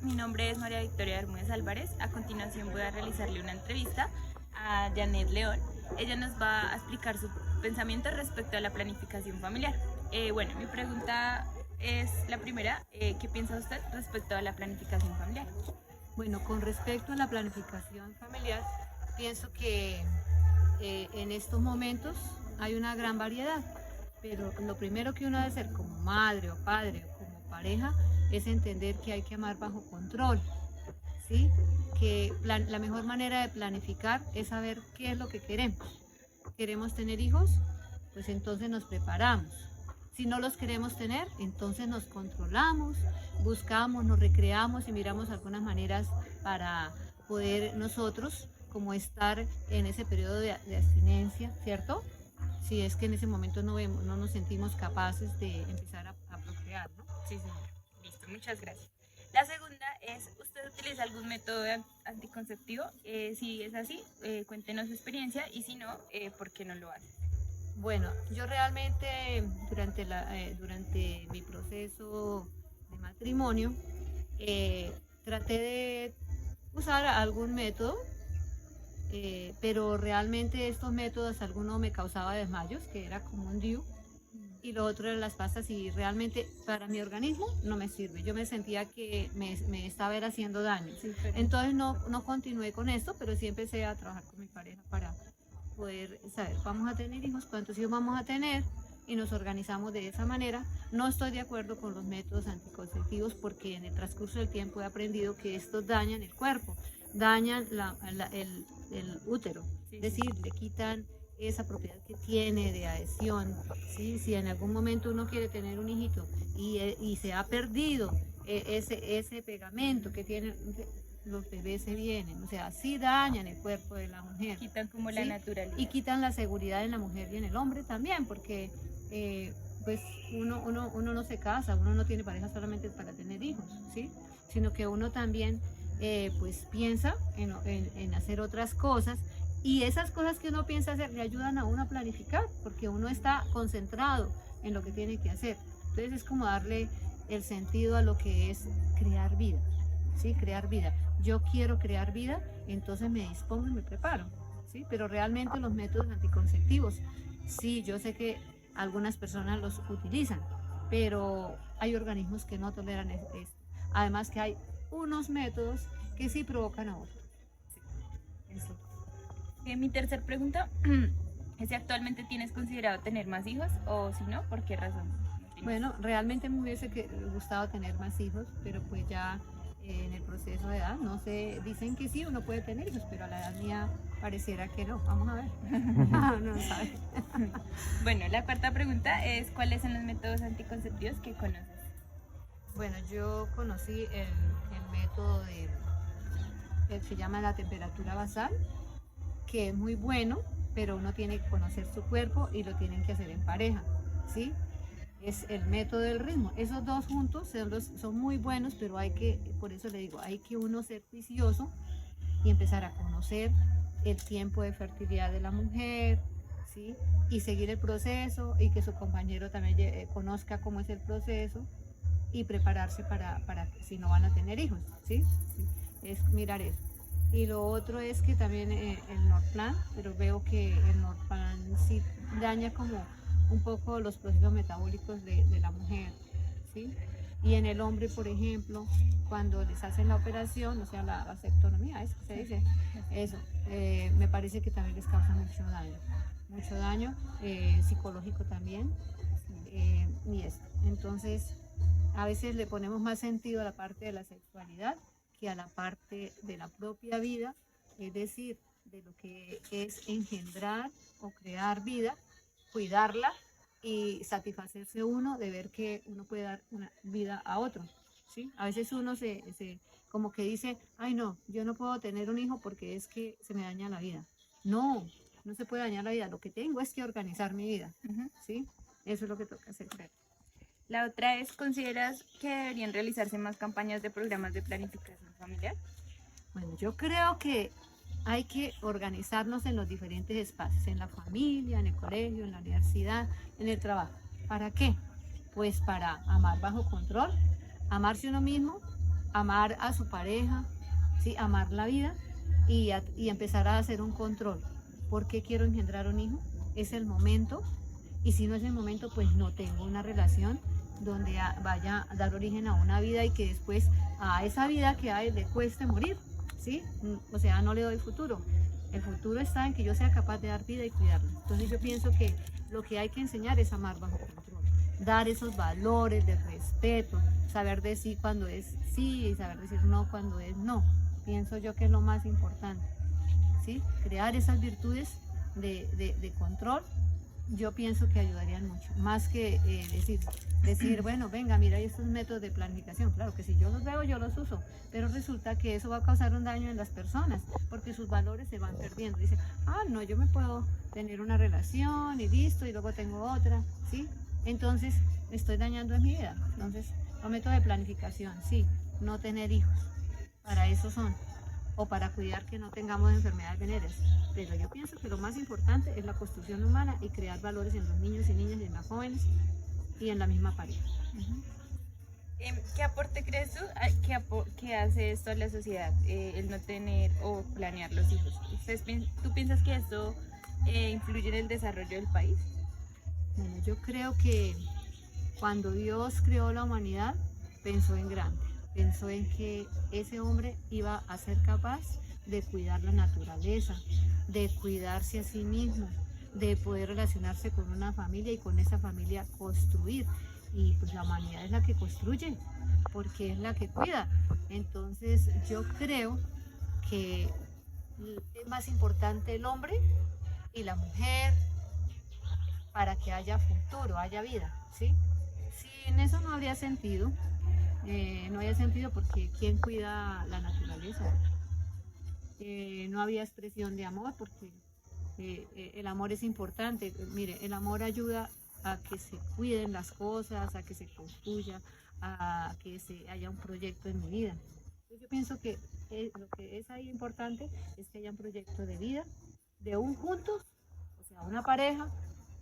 mi nombre es María Victoria Bermúdez Álvarez. A continuación voy a realizarle una entrevista a Janet León. Ella nos va a explicar su pensamiento respecto a la planificación familiar. Bueno, mi pregunta es la primera, ¿qué piensa usted respecto a la planificación familiar? Bueno, con respecto a la planificación familiar, pienso que en estos momentos hay una gran variedad, pero lo primero que uno debe hacer como madre o padre o como pareja es entender que hay que amar bajo control, ¿sí? Que la mejor manera de planificar es saber qué es lo que queremos. ¿Queremos tener hijos? Pues entonces nos preparamos. Si no los queremos tener, entonces nos controlamos, buscamos, nos recreamos y miramos algunas maneras para poder nosotros como estar en ese periodo de abstinencia, ¿cierto? Si es que en ese momento no nos sentimos capaces de empezar a procrear, ¿no? Sí, señor. Listo, muchas gracias. La segunda es, ¿usted utiliza algún método anticonceptivo? Si es así, cuéntenos su experiencia y si no, ¿por qué no lo hace? Bueno, yo realmente durante mi proceso de matrimonio traté de usar algún método, pero realmente estos métodos, alguno me causaba desmayos, que era como un DIU, y lo otro eran las pastas y realmente para mi organismo no me sirve. Yo me sentía que me estaba haciendo daño. Sí, entonces no continué con esto, pero sí empecé a trabajar con mi pareja para poder saber, vamos a tener hijos, cuántos hijos vamos a tener y nos organizamos de esa manera. No estoy de acuerdo con los métodos anticonceptivos porque en el transcurso del tiempo he aprendido que estos dañan el cuerpo, dañan el útero, es decir, le quitan esa propiedad que tiene de adhesión, ¿sí? Si en algún momento uno quiere tener un hijito y se ha perdido ese pegamento que tiene, los bebés se vienen, o sea, sí dañan el cuerpo de la mujer. Quitan como ¿sí? la naturalidad. Y quitan la seguridad en la mujer y en el hombre también, porque pues uno no se casa, uno no tiene pareja solamente para tener hijos, ¿sí? Sino que uno también pues piensa en hacer otras cosas y esas cosas que uno piensa hacer le ayudan a uno a planificar, porque uno está concentrado en lo que tiene que hacer. Entonces es como darle el sentido a lo que es crear vida, ¿sí? Crear vida. Yo quiero crear vida, entonces me dispongo y me preparo, ¿sí? Pero realmente los métodos anticonceptivos, sí, yo sé que algunas personas los utilizan, pero hay organismos que no toleran esto. Además que hay unos métodos que sí provocan aborto. Sí, eso. Mi tercer pregunta es si actualmente tienes considerado tener más hijos o si no, ¿por qué razón? Bueno, realmente me hubiese gustado tener más hijos, pero pues ya en el proceso de edad, no sé, dicen que sí, uno puede tener hijos, pero a la edad mía pareciera que no. Vamos a ver. No sabe. Bueno, la cuarta pregunta es, ¿cuáles son los métodos anticonceptivos que conoces? Bueno, yo conocí el método que se llama la temperatura basal, que es muy bueno, pero uno tiene que conocer su cuerpo y lo tienen que hacer en pareja, ¿sí? Es el método del ritmo. Esos dos juntos son muy buenos, pero por eso le digo, hay que uno ser juicioso y empezar a conocer el tiempo de fertilidad de la mujer, ¿sí? Y seguir el proceso y que su compañero también conozca cómo es el proceso y prepararse para si no van a tener hijos, ¿sí? Sí, es mirar eso. Y lo otro es que también el Norplan, pero veo que el Norplan sí daña como un poco los procesos metabólicos de la mujer, ¿sí? Y en el hombre, por ejemplo, cuando les hacen la operación, o sea, la vasectomía, es que se dice, eso, me parece que también les causa mucho daño psicológico también, y esto. Entonces, a veces le ponemos más sentido a la parte de la sexualidad que a la parte de la propia vida, es decir, de lo que es engendrar o crear vida, cuidarla y satisfacerse uno de ver que uno puede dar una vida a otro, ¿sí? A veces uno como que dice, ay no, yo no puedo tener un hijo porque es que se me daña la vida. No, no se puede dañar la vida, lo que tengo es que organizar mi vida, ¿sí? Eso es lo que toca hacer. La otra es, ¿consideras que deberían realizarse más campañas de programas de planificación familiar? Bueno, yo creo que hay que organizarnos en los diferentes espacios, en la familia, en el colegio, en la universidad, en el trabajo. ¿Para qué? Pues para amar bajo control, amarse uno mismo amar a su pareja, ¿sí? Amar la vida y empezar a hacer un control. ¿Por qué quiero engendrar un hijo? Es el momento, y si no es el momento, pues no tengo una relación donde vaya a dar origen a una vida y que después a esa vida que hay le cueste morir, ¿sí? O sea, no le doy futuro. El futuro está en que yo sea capaz de dar vida y cuidarla. Entonces yo pienso que lo que hay que enseñar es amar bajo control, dar esos valores de respeto, saber decir cuando es sí y saber decir no cuando es no. Pienso yo que es lo más importante, ¿sí? Crear esas virtudes de control, yo pienso que ayudarían mucho, más que decir, bueno, venga, mira, hay estos métodos de planificación. Claro que si yo los veo, yo los uso, pero resulta que eso va a causar un daño en las personas, porque sus valores se van perdiendo. Dice, no, yo me puedo tener una relación y listo, y luego tengo otra, ¿sí? Entonces, estoy dañando en mi vida. Entonces, los métodos de planificación, sí, no tener hijos, para eso son, o para cuidar que no tengamos enfermedades venéreas. Pero yo pienso que lo más importante es la construcción humana y crear valores en los niños y niñas y en las jóvenes y en la misma pareja. ¿Qué aporte crees tú? ¿Qué hace esto a la sociedad? El no tener o planear los hijos. ¿Tú piensas que esto influye en el desarrollo del país? Bueno, yo creo que cuando Dios creó la humanidad, pensó en grande. Pensó en que ese hombre iba a ser capaz de cuidar la naturaleza, de cuidarse a sí mismo, de poder relacionarse con una familia y con esa familia construir. Y pues la humanidad es la que construye, porque es la que cuida. Entonces yo creo que es más importante el hombre y la mujer para que haya futuro, haya vida, ¿sí? Sin eso no habría sentido. No había sentido porque ¿quién cuida la naturaleza? No había expresión de amor porque el amor es importante. Mire, el amor ayuda a que se cuiden las cosas, a que se construya, a que haya un proyecto en mi vida. Entonces yo pienso que lo que es ahí importante es que haya un proyecto de vida, de un juntos, o sea, una pareja,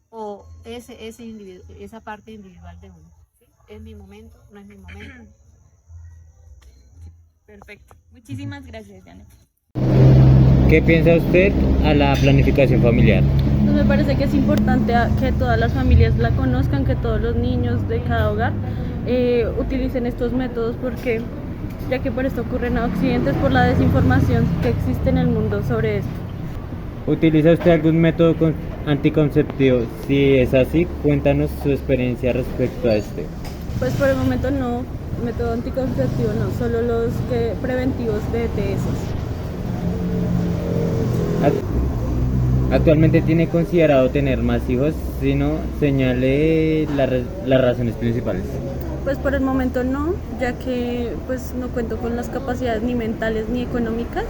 o esa parte individual de uno. ¿Sí? Es mi momento, no es mi momento. Perfecto. Muchísimas gracias, Janet. ¿Qué piensa usted a la planificación familiar? Pues me parece que es importante que todas las familias la conozcan, que todos los niños de cada hogar utilicen estos métodos, porque ya que por esto ocurren accidentes por la desinformación que existe en el mundo sobre esto. ¿Utiliza usted algún método anticonceptivo? Si es así, cuéntanos su experiencia respecto a este. Pues por el momento no, método anticonceptivo no, solo los preventivos de ETS. ¿Actualmente tiene considerado tener más hijos? Si no, señale las razones principales. Pues por el momento no, ya que pues no cuento con las capacidades ni mentales ni económicas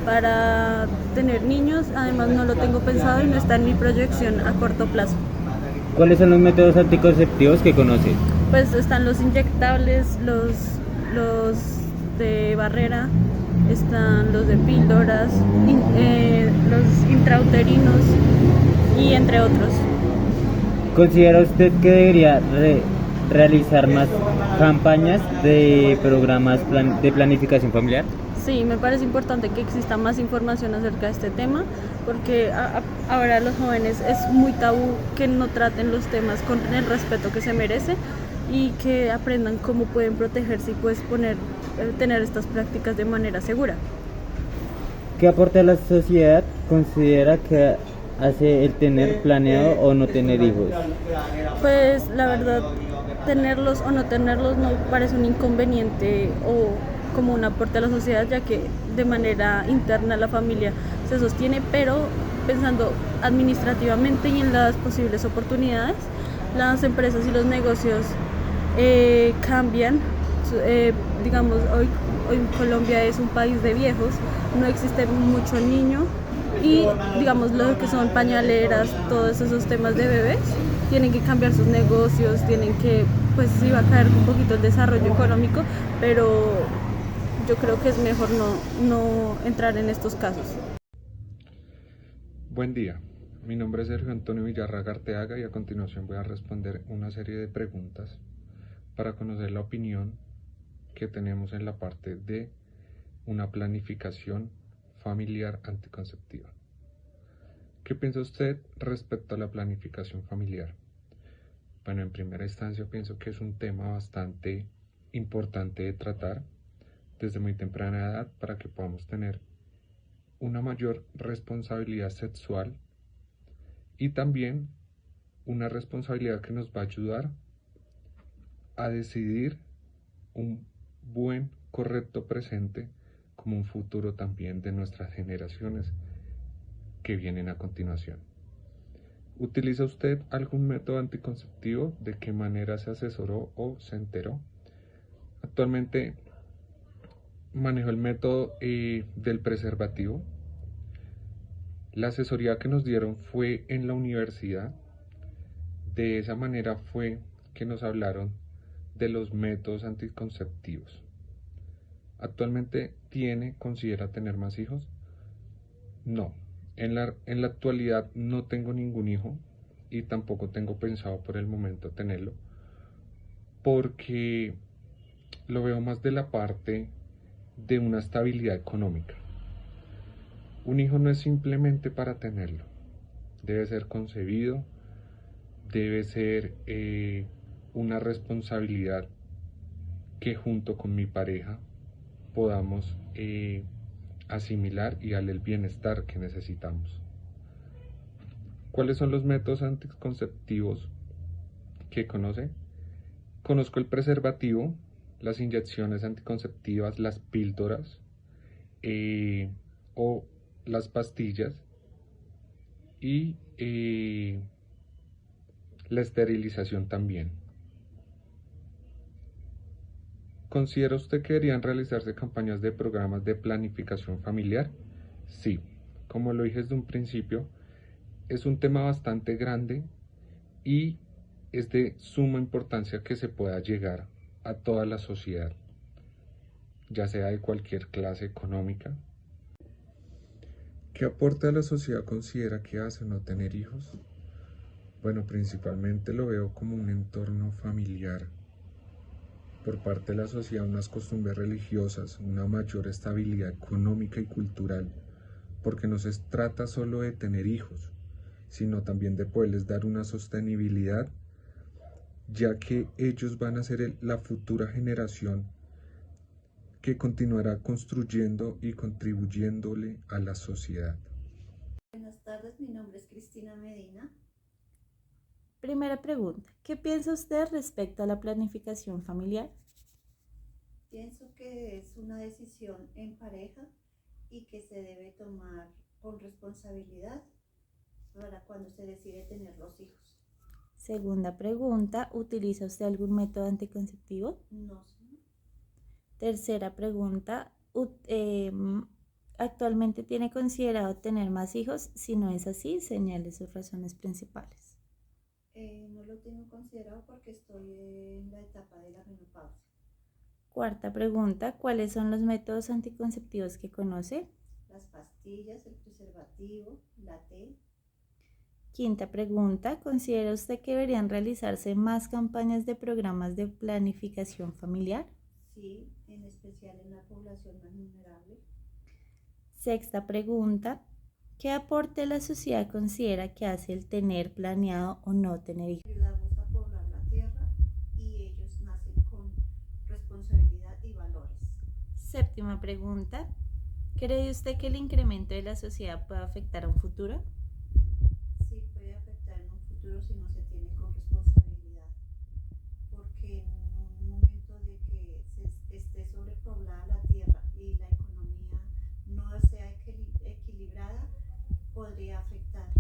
para tener niños. Además no lo tengo pensado y no está en mi proyección a corto plazo. ¿Cuáles son los métodos anticonceptivos que conoce? Pues están los inyectables, los de barrera, están los de píldoras, los intrauterinos y entre otros. ¿Considera usted que debería realizar más campañas de programas de planificación familiar? Sí, me parece importante que exista más información acerca de este tema, porque ahora los jóvenes es muy tabú que no traten los temas con el respeto que se merece y que aprendan cómo pueden protegerse y pues tener estas prácticas de manera segura. ¿Qué aporte a la sociedad considera que hace el tener planeado o no tener hijos? Pues la verdad, tenerlos o no tenerlos no parece un inconveniente o como un aporte a la sociedad, ya que de manera interna la familia se sostiene, pero pensando administrativamente y en las posibles oportunidades, las empresas y los negocios cambian. Digamos, hoy Colombia es un país de viejos, no existe mucho niño y digamos lo que son pañaleras, todos esos temas de bebés, tienen que cambiar sus negocios, tienen que, pues sí va a caer un poquito el desarrollo económico, pero yo creo que es mejor no entrar en estos casos. Buen día, mi nombre es Sergio Antonio Villarraga Arteaga y a continuación voy a responder una serie de preguntas para conocer la opinión que tenemos en la parte de una planificación familiar anticonceptiva. ¿Qué piensa usted respecto a la planificación familiar? Bueno, en primera instancia pienso que es un tema bastante importante de tratar desde muy temprana edad para que podamos tener una mayor responsabilidad sexual y también una responsabilidad que nos va a ayudar a decidir un buen, correcto presente como un futuro también de nuestras generaciones que vienen a continuación. ¿Utiliza usted algún método anticonceptivo? ¿De qué manera se asesoró o se enteró? Actualmente manejo el método del preservativo. La asesoría que nos dieron fue en la universidad. De esa manera fue que nos hablaron de los métodos anticonceptivos. ¿Actualmente considera tener más hijos? No. En la actualidad no tengo ningún hijo y tampoco tengo pensado por el momento tenerlo, porque lo veo más de la parte de una estabilidad económica. Un hijo no es simplemente para tenerlo, debe ser concebido, debe ser una responsabilidad que junto con mi pareja podamos asimilar y darle el bienestar que necesitamos. ¿Cuáles son los métodos anticonceptivos que conoce? Conozco el preservativo, las inyecciones anticonceptivas, las píldoras o las pastillas y la esterilización también. ¿Considera usted que deberían realizarse campañas de programas de planificación familiar? Sí, como lo dije desde un principio, es un tema bastante grande y es de suma importancia que se pueda llegar a toda la sociedad, ya sea de cualquier clase económica. ¿Qué aporte a la sociedad considera que hace no tener hijos? Bueno, principalmente lo veo como un entorno familiar. Por parte de la sociedad, unas costumbres religiosas, una mayor estabilidad económica y cultural, porque no se trata solo de tener hijos, sino también de poderles dar una sostenibilidad, ya que ellos van a ser la futura generación que continuará construyendo y contribuyéndole a la sociedad. Buenas tardes, mi nombre es Cristina Medina. Primera pregunta, ¿qué piensa usted respecto a la planificación familiar? Pienso que es una decisión en pareja y que se debe tomar con responsabilidad para cuando se decide tener los hijos. Segunda pregunta, ¿utiliza usted algún método anticonceptivo? No sé. Tercera pregunta, ¿actualmente tiene considerado tener más hijos? Si no es así, señale sus razones principales. No lo tengo considerado porque estoy en la etapa de la menopausia. Cuarta pregunta, ¿cuáles son los métodos anticonceptivos que conoce? Las pastillas, el preservativo, la T. Quinta pregunta, ¿considera usted que deberían realizarse más campañas de programas de planificación familiar? Sí, en especial en la población más vulnerable. Sexta pregunta, ¿qué aporte la sociedad considera que hace el tener planeado o no tener hijos? Ayudamos a poblar la tierra y ellos nacen con responsabilidad y valores. Séptima pregunta, ¿cree usted que el incremento de la sociedad puede afectar a un futuro? Sí, puede afectar en un futuro si no se tiene con responsabilidad, porque en un momento de que esté sobrepoblada la tierra y la economía no sea equilibrada, podría afectar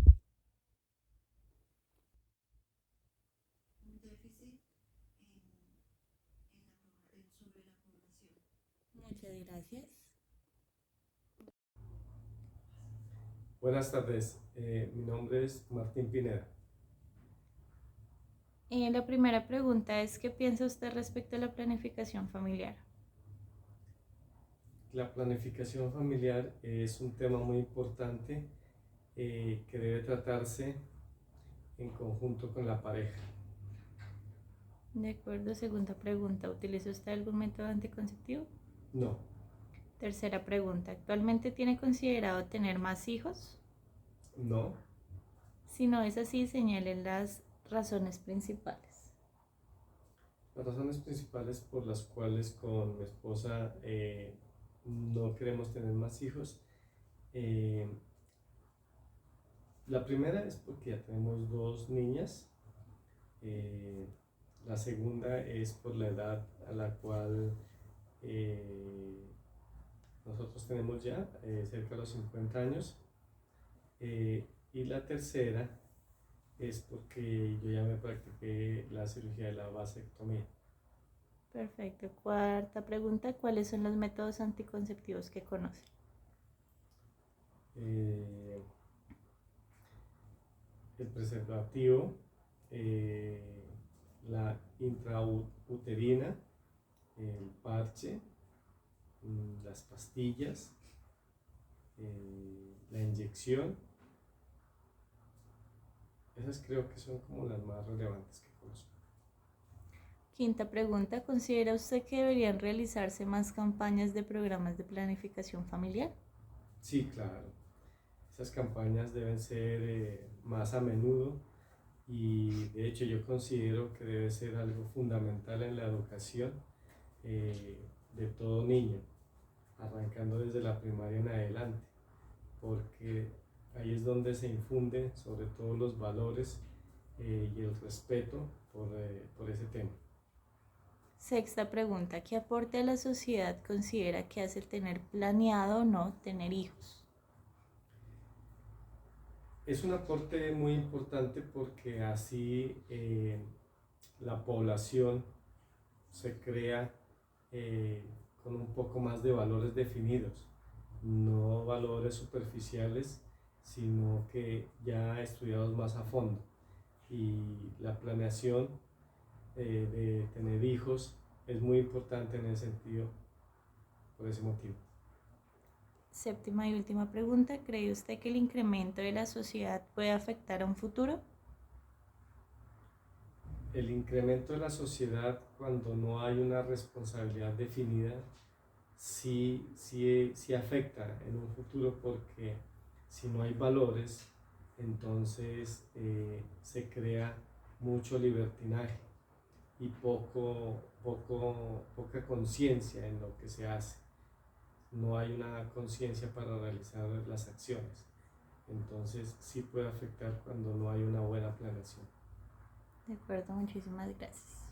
un déficit sobre la población. Muchas gracias. Buenas tardes, mi nombre es Martín Pineda. La primera pregunta es, ¿qué piensa usted respecto a la planificación familiar? La planificación familiar es un tema muy importante que debe tratarse en conjunto con la pareja. De acuerdo, segunda pregunta, ¿utiliza usted algún método anticonceptivo? No, Tercera pregunta, ¿actualmente tiene considerado tener más hijos? no. Si no es así, señalen las razones principales. Las razones principales por las cuales con mi esposa no queremos tener más hijos. La primera es porque ya tenemos dos niñas. La segunda es por la edad a la cual nosotros tenemos ya, cerca de los 50 años. Y la tercera es porque yo ya me practiqué la cirugía de la vasectomía. Perfecto. Cuarta pregunta, ¿cuáles son los métodos anticonceptivos que conoce? El preservativo, la intrauterina, el parche, las pastillas, la inyección. Esas creo que son como las más relevantes que conozco. Quinta pregunta, ¿considera usted que deberían realizarse más campañas de programas de planificación familiar? Sí, claro. Esas campañas deben ser más a menudo y de hecho yo considero que debe ser algo fundamental en la educación de todo niño, arrancando desde la primaria en adelante, porque ahí es donde se infunden sobre todo los valores y el respeto por ese tema. Sexta pregunta, ¿qué aporte a la sociedad considera que hace tener planeado o no tener hijos? Es un aporte muy importante porque así la población se crea con un poco más de valores definidos, no valores superficiales, sino que ya estudiados más a fondo. Y la planeación de tener hijos es muy importante en ese sentido, por ese motivo. Séptima y última pregunta, ¿cree usted que el incremento de la sociedad puede afectar a un futuro? El incremento de la sociedad cuando no hay una responsabilidad definida sí afecta en un futuro, porque si no hay valores, entonces se crea mucho libertinaje y poca conciencia en lo que se hace. No hay una conciencia para realizar las acciones. Entonces sí puede afectar cuando no hay una buena planeación. De acuerdo, muchísimas gracias.